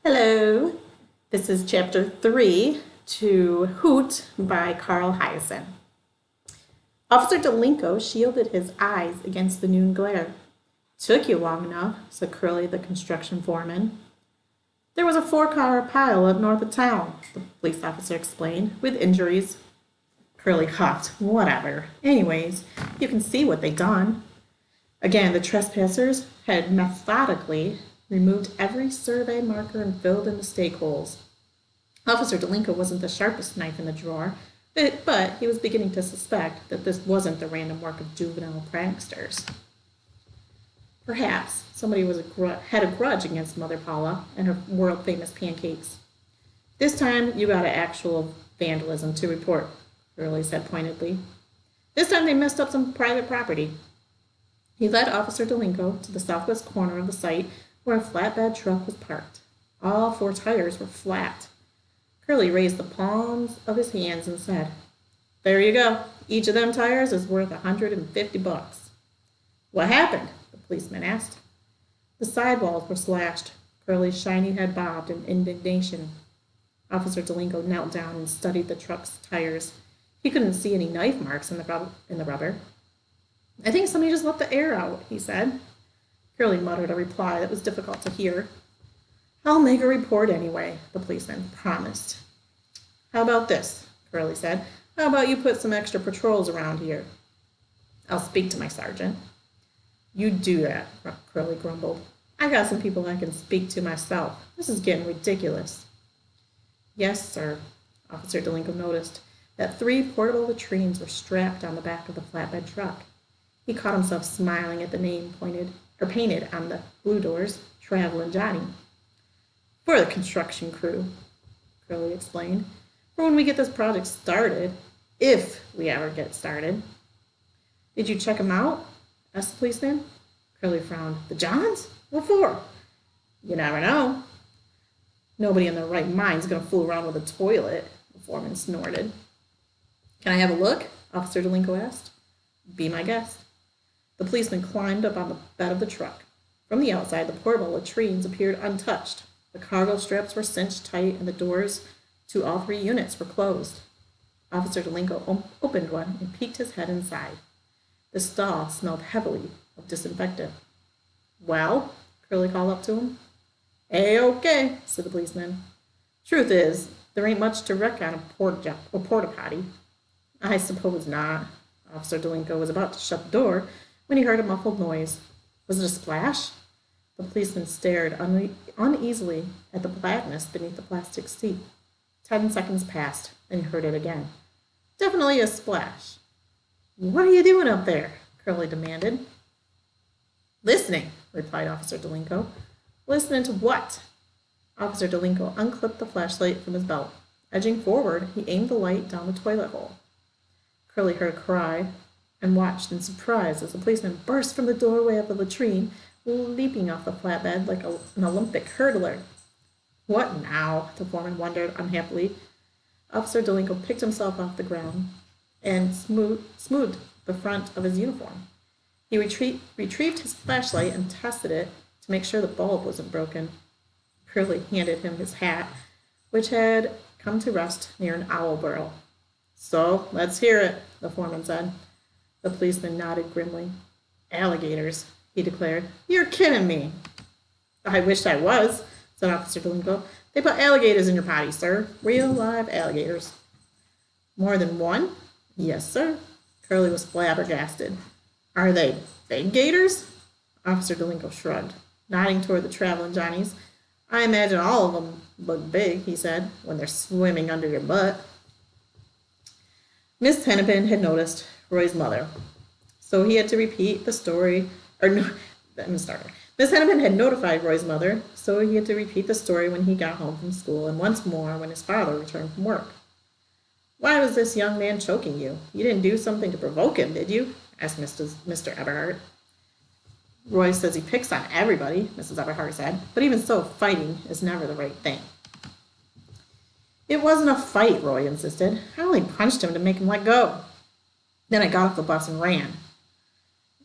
Hello, this is chapter 3 to Hoot by Carl Hyacin. Officer Delink shielded his eyes against the noon glare. Took you long enough, said Curley, the construction foreman. There was a 4-car pile up north of town, the police officer explained, with injuries. Curley huffed. Whatever. Anyways, you can see what they done. Again, the trespassers had methodically removed every survey marker and filled in the stake holes. Officer Delink wasn't the sharpest knife in the drawer, but he was beginning to suspect that this wasn't the random work of juvenile pranksters. Perhaps somebody had a grudge against Mother Paula and her world-famous pancakes. This time you got an actual vandalism to report, Curley said pointedly. This time they messed up some private property. He led Officer Delink to the southwest corner of the site where a flatbed truck was parked. All 4 tires were flat. Curley raised the palms of his hands and said, "There you go. Each of them tires is worth $150. What happened? The policeman asked. The sidewalls were slashed. Curley's shiny head bobbed in indignation. Officer Delink knelt down and studied the truck's tires. He couldn't see any knife marks in the rubber. I think somebody just let the air out, he said. Curley muttered a reply that was difficult to hear. I'll make a report anyway, the policeman promised. How about this? Curley said. How about you put some extra patrols around here? I'll speak to my sergeant. You do that, Curley grumbled. I got some people I can speak to myself. This is getting ridiculous. Yes, sir, Officer Delink noticed that 3 portable latrines were strapped on the back of the flatbed truck. He caught himself smiling at the name painted on the blue doors, Travelin' Johnny. For the construction crew, Curley explained. For when we get this project started, if we ever get started. Did you check them out? Asked the policeman. Curley frowned. The Johns? What for? You never know. Nobody in their right mind's going to fool around with a toilet, the foreman snorted. Can I have a look? Officer Delink asked. Be my guest. The policeman climbed up on the bed of the truck. From the outside, the portable latrines appeared untouched. The cargo straps were cinched tight, and the doors to all 3 units were closed. Officer Delink opened one and peeked his head inside. The stall smelled heavily of disinfectant. Well, Curley called up to him. A-okay, said the policeman. Truth is, there ain't much to wreck on a porta potty. I suppose not. Officer Delink was about to shut the door when he heard a muffled noise. Was it a splash? The policeman stared uneasily at the blackness beneath the plastic seat. 10 seconds passed, and he heard it again. Definitely a splash. What are you doing up there? Curley demanded. Listening, replied Officer Delink. Listening to what? Officer Delink unclipped the flashlight from his belt. Edging forward, he aimed the light down the toilet hole. Curley heard a cry and watched in surprise as the policeman burst from the doorway of the latrine, leaping off the flatbed like an Olympic hurdler. What now? The foreman wondered unhappily. Officer Delink picked himself off the ground and smoothed the front of his uniform. He retrieved his flashlight and tested it to make sure the bulb wasn't broken. Curley handed him his hat, which had come to rest near an owl burrow. So, let's hear it, the foreman said. The policeman nodded grimly. Alligators, he declared. You're kidding me. I wish I was, said Officer Delink. They put alligators in your potty, sir. Real live alligators. More than one? Yes, sir. Curley was flabbergasted. Are they big gators? Officer Delink shrugged, nodding toward the Travelin' Johnnies. I imagine all of them look big, he said, when they're swimming under your butt. Miss Hennepin had noticed Roy's mother, so he had to repeat the story, Miss Hennepin had notified Roy's mother, so he had to repeat the story when he got home from school and once more when his father returned from work. Why was this young man choking you? You didn't do something to provoke him, did you? Asked Mr. Eberhard. Roy says he picks on everybody, Mrs. Eberhard said, but even so, fighting is never the right thing. It wasn't a fight, Roy insisted. I only punched him to make him let go. Then I got off the bus and ran.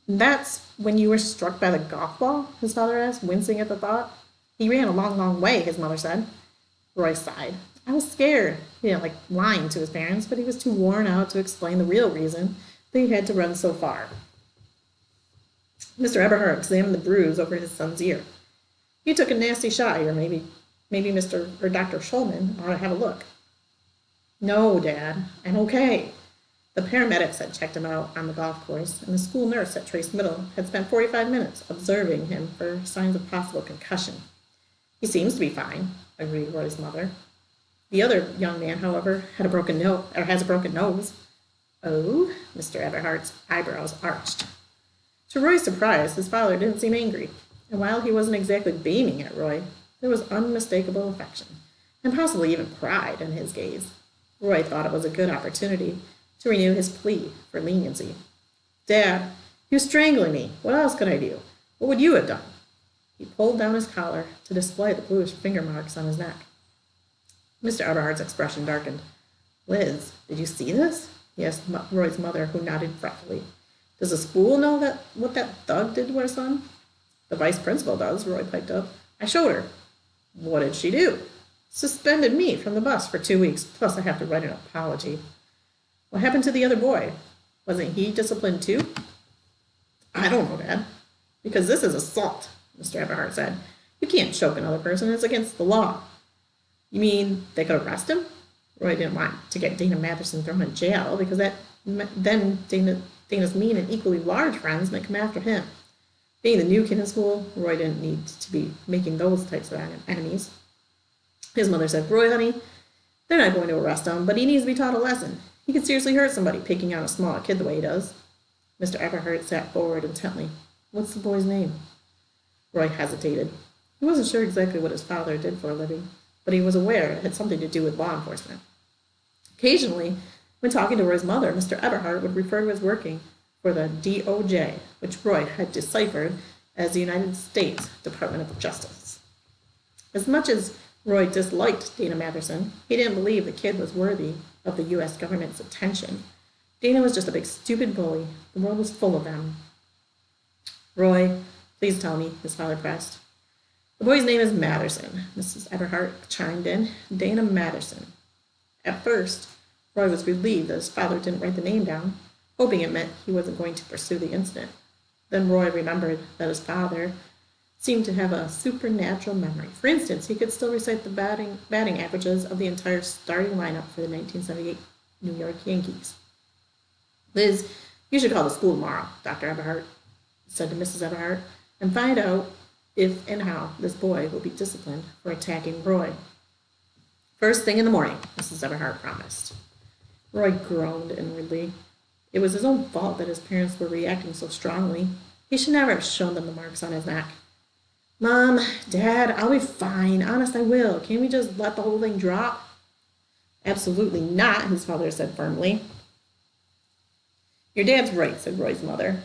That's when you were struck by the golf ball? His father asked, wincing at the thought. He ran a long, long way, his mother said. Roy sighed. I was scared. He didn't like lying to his parents, but he was too worn out to explain the real reason that he had to run so far. Mr. Eberhard examined the bruise over his son's ear. You took a nasty shot here. Maybe Mr. or Dr. Schulman ought to have a look. No, Dad. I'm okay. The paramedics had checked him out on the golf course, and the school nurse at Trace Middle had spent 45 minutes observing him for signs of possible concussion. He seems to be fine, agreed Roy's mother. The other young man, however, has a broken nose. Oh, Mr. Eberhard's eyebrows arched. To Roy's surprise, his father didn't seem angry, and while he wasn't exactly beaming at Roy, there was unmistakable affection, and possibly even pride in his gaze. Roy thought it was a good opportunity to renew his plea for leniency. Dad, you're strangling me. What else could I do? What would you have done? He pulled down his collar to display the bluish finger marks on his neck. Mr. Eberhard's expression darkened. Liz, did you see this? He asked Roy's mother, who nodded fretfully. Does the school know what that thug did to our son? The vice principal does, Roy piped up. I showed her. What did she do? Suspended me from the bus for 2 weeks, plus I have to write an apology. What happened to the other boy? Wasn't he disciplined too? I don't know, Dad. Because this is assault, Mr. Eberhard said. You can't choke another person. It's against the law. You mean they could arrest him? Roy didn't want to get Dana Matherson thrown in jail because then Dana's mean and equally large friends might come after him. Being the new kid in school, Roy didn't need to be making those types of enemies. His mother said, Roy, honey, they're not going to arrest him, but he needs to be taught a lesson. He could seriously hurt somebody picking on a small kid the way he does. Mr. Eberhard sat forward intently. What's the boy's name? Roy hesitated. He wasn't sure exactly what his father did for a living, but he was aware it had something to do with law enforcement. Occasionally, when talking to Roy's mother, Mr. Eberhard would refer to his working for the DOJ, which Roy had deciphered as the United States Department of Justice. As much as Roy disliked Dana Matherson, he didn't believe the kid was worthy of the U.S. government's attention. Dana was just a big stupid bully. The world was full of them. Roy, please tell me, his father pressed. The boy's name is Matherson, Mrs. Eberhard chimed in. Dana Matherson. At first, Roy was relieved that his father didn't write the name down, hoping it meant he wasn't going to pursue the incident. Then Roy remembered that his father seemed to have a supernatural memory. For instance, he could still recite the batting averages of the entire starting lineup for the 1978 New York Yankees. Liz, you should call the school tomorrow, Dr. Eberhard said to Mrs. Eberhard, and find out if and how this boy will be disciplined for attacking Roy. First thing in the morning, Mrs. Eberhard promised. Roy groaned inwardly. It was his own fault that his parents were reacting so strongly. He should never have shown them the marks on his neck. Mom, Dad, I'll be fine. Honest, I will. Can't we just let the whole thing drop? Absolutely not, his father said firmly. Your dad's right, said Roy's mother.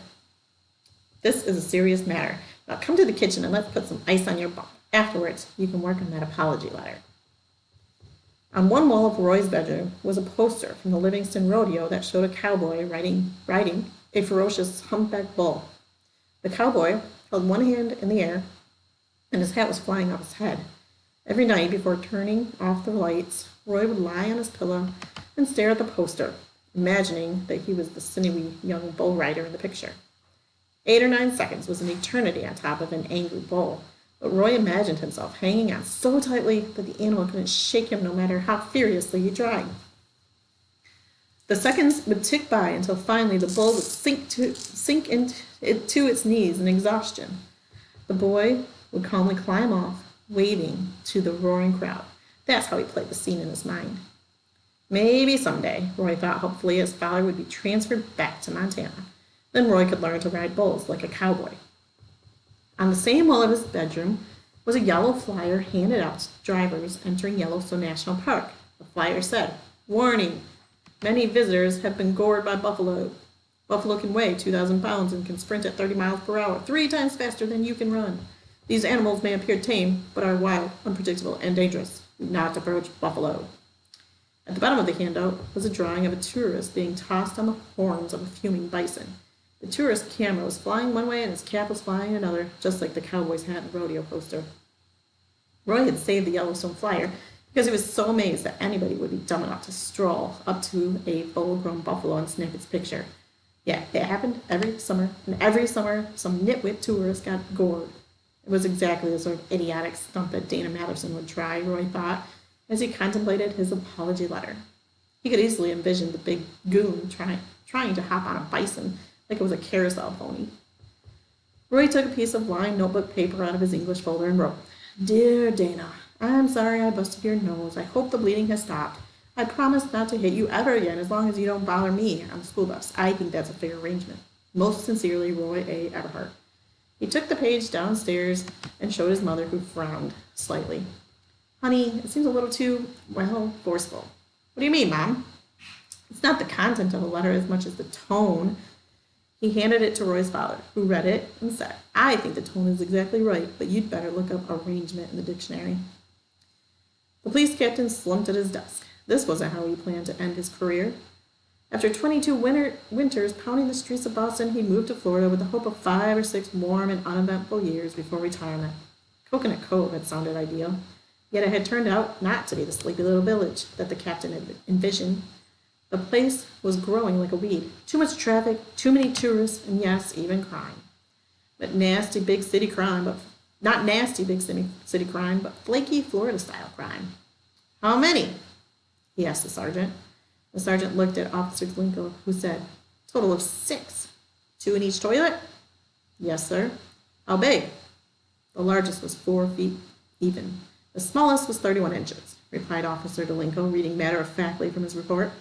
This is a serious matter. Now come to the kitchen and let's put some ice on your bump. Afterwards, you can work on that apology letter. On one wall of Roy's bedroom was a poster from the Livingston Rodeo that showed a cowboy riding a ferocious humpback bull. The cowboy held one hand in the air, and his hat was flying off his head. Every night before turning off the lights, Roy would lie on his pillow and stare at the poster, imagining that he was the sinewy young bull rider in the picture. 8 or 9 seconds was an eternity on top of an angry bull, but Roy imagined himself hanging on so tightly that the animal couldn't shake him no matter how furiously he tried. The seconds would tick by until finally the bull would sink into its knees in exhaustion. The boy would calmly climb off, waving to the roaring crowd. That's how he played the scene in his mind. Maybe someday, Roy thought hopefully, his father would be transferred back to Montana. Then Roy could learn to ride bulls like a cowboy. On the same wall of his bedroom was a yellow flyer handed out to drivers entering Yellowstone National Park. The flyer said, "Warning! Many visitors have been gored by buffalo. Buffalo can weigh 2,000 pounds and can sprint at 30 miles per hour, 3 times faster than you can run. These animals may appear tame, but are wild, unpredictable, and dangerous. Do not approach buffalo." At the bottom of the handout was a drawing of a tourist being tossed on the horns of a fuming bison. The tourist's camera was flying one way and his cap was flying another, just like the cowboy's hat and rodeo poster. Roy had saved the Yellowstone Flyer because he was so amazed that anybody would be dumb enough to stroll up to a full-grown buffalo and snap its picture. Yeah, it happened every summer, and every summer some nitwit tourist got gored. It was exactly the sort of idiotic stunt that Dana Matherson would try, Roy thought, as he contemplated his apology letter. He could easily envision the big goon trying to hop on a bison like it was a carousel pony. Roy took a piece of lined notebook paper out of his English folder and wrote, "Dear Dana, I'm sorry I busted your nose. I hope the bleeding has stopped. I promise not to hit you ever again as long as you don't bother me on the school bus. I think that's a fair arrangement. Most sincerely, Roy A. Everhart." He took the page downstairs and showed his mother, who frowned slightly. "Honey, it seems a little too, forceful." "What do you mean, Mom?" "It's not the content of the letter as much as the tone." He handed it to Roy's father, who read it and said, "I think the tone is exactly right, but you'd better look up arrangement in the dictionary." The police captain slumped at his desk. This wasn't how he planned to end his career. After 22 winters pounding the streets of Boston, he moved to Florida with the hope of 5 or 6 warm and uneventful years before retirement. Coconut Cove had sounded ideal, yet it had turned out not to be the sleepy little village that the captain had envisioned. The place was growing like a weed. Too much traffic, too many tourists, and yes, even crime. But nasty big city crime, but not nasty big city crime, but flaky Florida-style crime. "How many?" he asked the sergeant. The sergeant looked at Officer Delink, who said, "Total of 6. 2 in each toilet?" "Yes, sir." "How big?" "The largest was 4 feet even. The smallest was 31 inches, replied Officer Delinko, reading matter-of-factly from his report.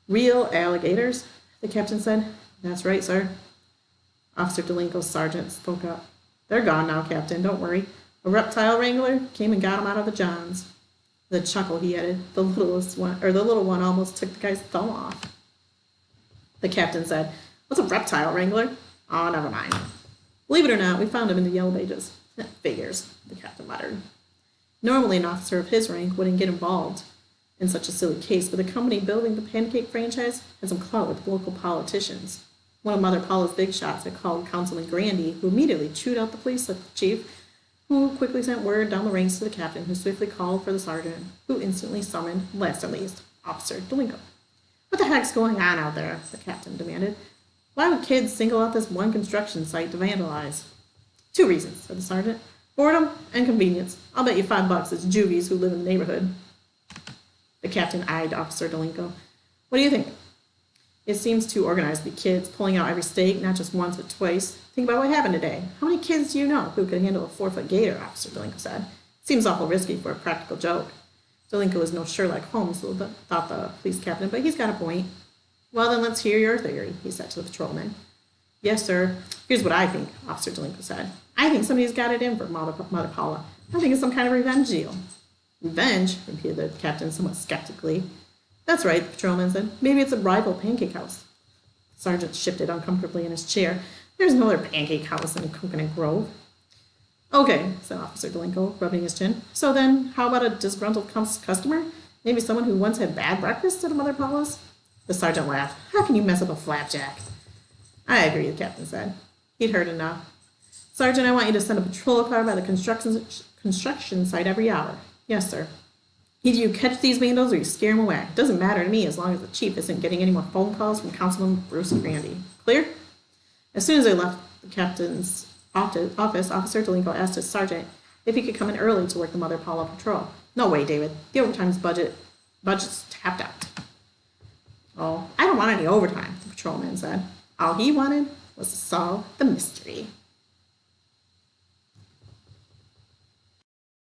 "Real alligators?" the captain said. "That's right, sir." Officer Delinko's sergeant spoke up. "They're gone now, Captain, don't worry. A reptile wrangler came and got 'em out of the Johns." With a chuckle, he added, the little one almost took the guy's thumb off. The captain said, "What's a reptile wrangler?" "Oh, never mind. Believe it or not, we found him in the Yellow Pages." "Figures," the captain muttered. Normally, an officer of his rank wouldn't get involved in such a silly case, but the company building the pancake franchise had some clout with local politicians. One of Mother Paula's big shots had called Councilman Grandy, who immediately chewed out the police chief, who quickly sent word down the ranks to the captain, who swiftly called for the sergeant, who instantly summoned, last and least, Officer Delinko. "What the heck's going on out there?" the captain demanded. "Why would kids single out this one construction site to vandalize?" "2 reasons," said the sergeant. "Boredom and convenience. I'll bet you $5 it's juvies who live in the neighborhood." The captain eyed Officer Delinko. "What do you think?" "It seems too organized to be kids pulling out every stake, not just once but twice. Think about what happened today. How many kids do you know who could handle a 4-foot gator?" Officer Delinko said. "Seems awful risky for a practical joke." Delinko was no Sherlock Holmes, thought the police captain, but he's got a point. "Well, then let's hear your theory," he said to the patrolman. "Yes, sir. Here's what I think," Officer Delinko said. "I think somebody's got it in for Mother Paula. I think it's some kind of revenge deal." "Revenge?" repeated the captain somewhat skeptically. "That's right," the patrolman said. "Maybe it's a rival pancake house." The sergeant shifted uncomfortably in his chair. "There's no other pancake house in Coconut Grove." "Okay," said Officer Delinko, rubbing his chin. "So then, how about a disgruntled customer? Maybe someone who once had bad breakfast at a Mother Paula's?" The sergeant laughed. "How can you mess up a flapjack?" "I agree," the captain said. He'd heard enough. "Sergeant, I want you to send a patrol car by the construction site every hour." "Yes, sir." "Either you catch these vandals or you scare them away. It doesn't matter to me as long as the chief isn't getting any more phone calls from Councilman Bruce Grandy. Clear?" As soon as they left the captain's office, Officer Delinko asked his sergeant if he could come in early to work the Mother Paula patrol. "No way, David. The overtime's budget's tapped out." "Oh, I don't want any overtime," the patrolman said. All he wanted was to solve the mystery.